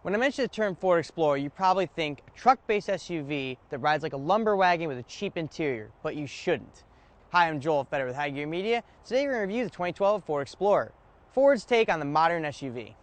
When I mention the term Ford Explorer, you probably think a truck-based SUV that rides like a lumber wagon with a cheap interior, but you shouldn't. Hi, I'm Joel Feder with High Gear Media. Today we're going to review the 2012 Ford Explorer, Ford's take on the modern SUV.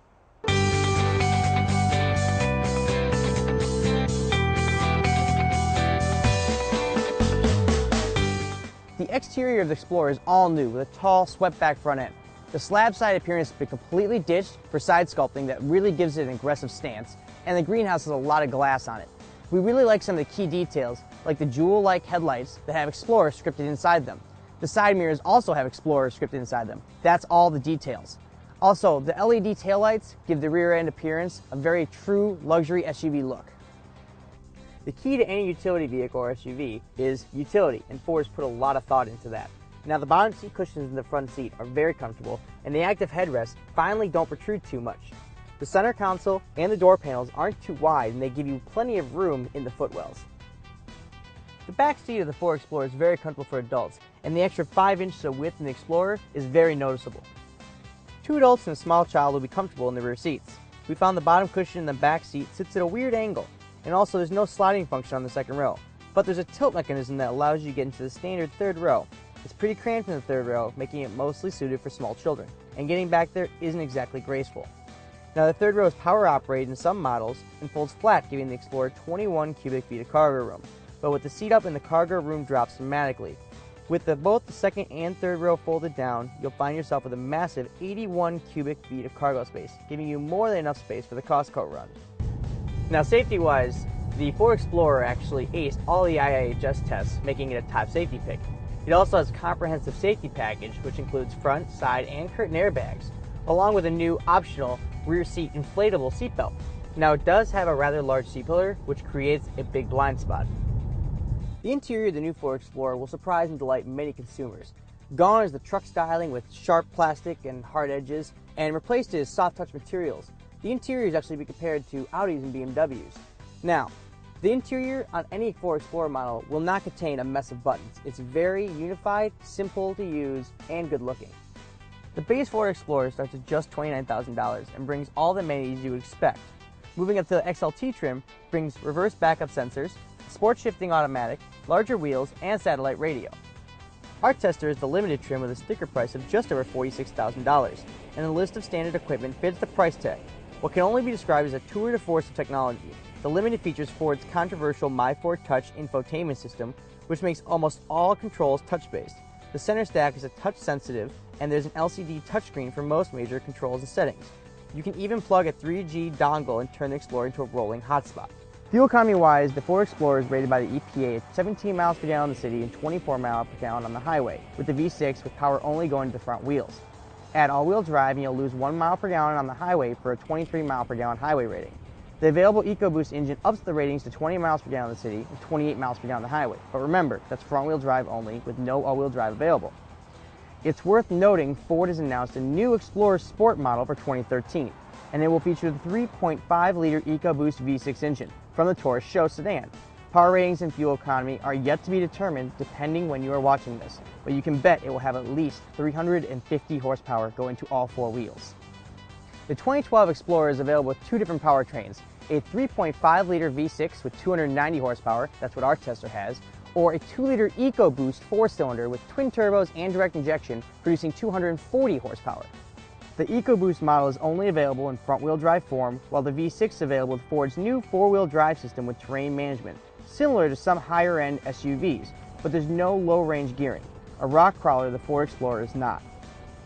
The exterior of the Explorer is all new with a tall, swept-back front end. The slab-side appearance has been completely ditched for side sculpting that really gives it an aggressive stance, and the greenhouse has a lot of glass on it. We really like some of the key details, like the jewel-like headlights that have Explorer scripted inside them. The side mirrors also have Explorer scripted inside them. That's all the details. Also, the LED taillights give the rear end appearance a very true luxury SUV look. The key to any utility vehicle or SUV is utility, and Ford's put a lot of thought into that. Now, the bottom seat cushions in the front seat are very comfortable, and the active headrests finally don't protrude too much. The center console and the door panels aren't too wide, and they give you plenty of room in the footwells. The back seat of the Ford Explorer is very comfortable for adults, and the extra 5 inches of width in the Explorer is very noticeable. 2 adults and a small child will be comfortable in the rear seats. We found the bottom cushion in the back seat sits at a weird angle, and also there's no sliding function on the second row, but there's a tilt mechanism that allows you to get into the standard third row. It's pretty cramped in the third row, making it mostly suited for small children, and getting back there isn't exactly graceful. Now, the third row is power operated in some models and folds flat, giving the Explorer 21 cubic feet of cargo room, but with the seat up and the cargo room drops dramatically. With both the second and third row folded down, you'll find yourself with a massive 81 cubic feet of cargo space, giving you more than enough space for the Costco run. Now, safety-wise, the Ford Explorer actually aced all the IIHS tests, making it a top safety pick. It also has a comprehensive safety package, which includes front, side, and curtain airbags, along with a new optional rear seat inflatable seatbelt. Now, it does have a rather large C-pillar, which creates a big blind spot. The interior of the new Ford Explorer will surprise and delight many consumers. Gone is the truck styling with sharp plastic and hard edges, and replaced is soft touch materials. The interior is actually be compared to Audis and BMWs. Now, the interior on any Ford Explorer model will not contain a mess of buttons. It's very unified, simple to use, and good looking. The base Ford Explorer starts at just $29,000 and brings all the amenities you would expect. Moving up to the XLT trim brings reverse backup sensors, sport shifting automatic, larger wheels, and satellite radio. Our tester is the limited trim with a sticker price of just over $46,000, and the list of standard equipment fits the price tag. What can only be described as a tour de force of technology. The limited features Ford's controversial My Ford Touch infotainment system, which makes almost all controls touch-based. The center stack is a touch-sensitive, and there's an LCD touchscreen for most major controls and settings. You can even plug a 3G dongle and turn the Explorer into a rolling hotspot. Fuel economy-wise, the Ford Explorer is rated by the EPA at 17 miles per gallon in the city and 24 miles per gallon on the highway, with the V6 with power only going to the front wheels. Add all-wheel drive and you'll lose 1 mile per gallon on the highway for a 23 mile per gallon highway rating. The available EcoBoost engine ups the ratings to 20 miles per gallon in the city and 28 miles per gallon on the highway. But remember, that's front-wheel drive only with no all-wheel drive available. It's worth noting Ford has announced a new Explorer Sport model for 2013, and it will feature the 3.5-liter EcoBoost V6 engine from the Taurus Show sedan. Power ratings and fuel economy are yet to be determined depending when you are watching this, but you can bet it will have at least 350 horsepower going to all 4 wheels. The 2012 Explorer is available with 2 different powertrains, a 3.5-liter V6 with 290 horsepower, that's what our tester has, or a 2-liter EcoBoost 4-cylinder with twin turbos and direct injection producing 240 horsepower. The EcoBoost model is only available in front-wheel drive form, while the V6 is available with Ford's new 4-wheel drive system with terrain management, similar to some higher-end SUVs, but there's no low-range gearing. A rock crawler the Ford Explorer is not.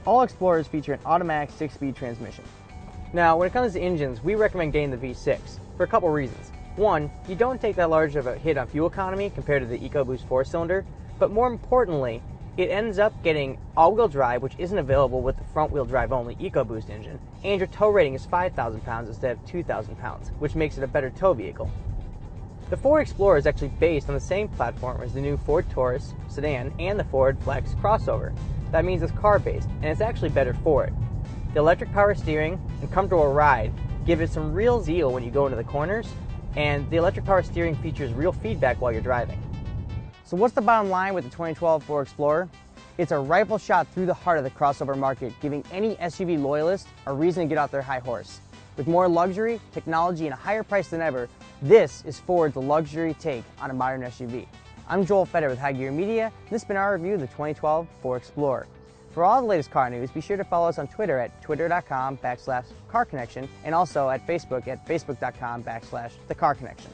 All Explorers feature an automatic 6-speed transmission. Now, when it comes to engines, we recommend getting the V6 for a couple reasons. One, you don't take that large of a hit on fuel economy compared to the EcoBoost 4-cylinder, but more importantly, it ends up getting all-wheel drive, which isn't available with the front-wheel drive only EcoBoost engine, and your tow rating is 5,000 pounds instead of 2,000 pounds, which makes it a better tow vehicle. The Ford Explorer is actually based on the same platform as the new Ford Taurus sedan and the Ford Flex crossover. That means it's car-based, and it's actually better for it. The electric power steering and comfortable ride give it some real zeal when you go into the corners, and the electric power steering features real feedback while you're driving. So what's the bottom line with the 2012 Ford Explorer? It's a rifle shot through the heart of the crossover market, giving any SUV loyalist a reason to get out their high horse. With more luxury, technology, and a higher price than ever, this is Ford's luxury take on a modern SUV. I'm Joel Feder with High Gear Media, and this has been our review of the 2012 Ford Explorer. For all the latest car news, be sure to follow us on Twitter at twitter.com/carconnection and also at Facebook at facebook.com/thecarconnection.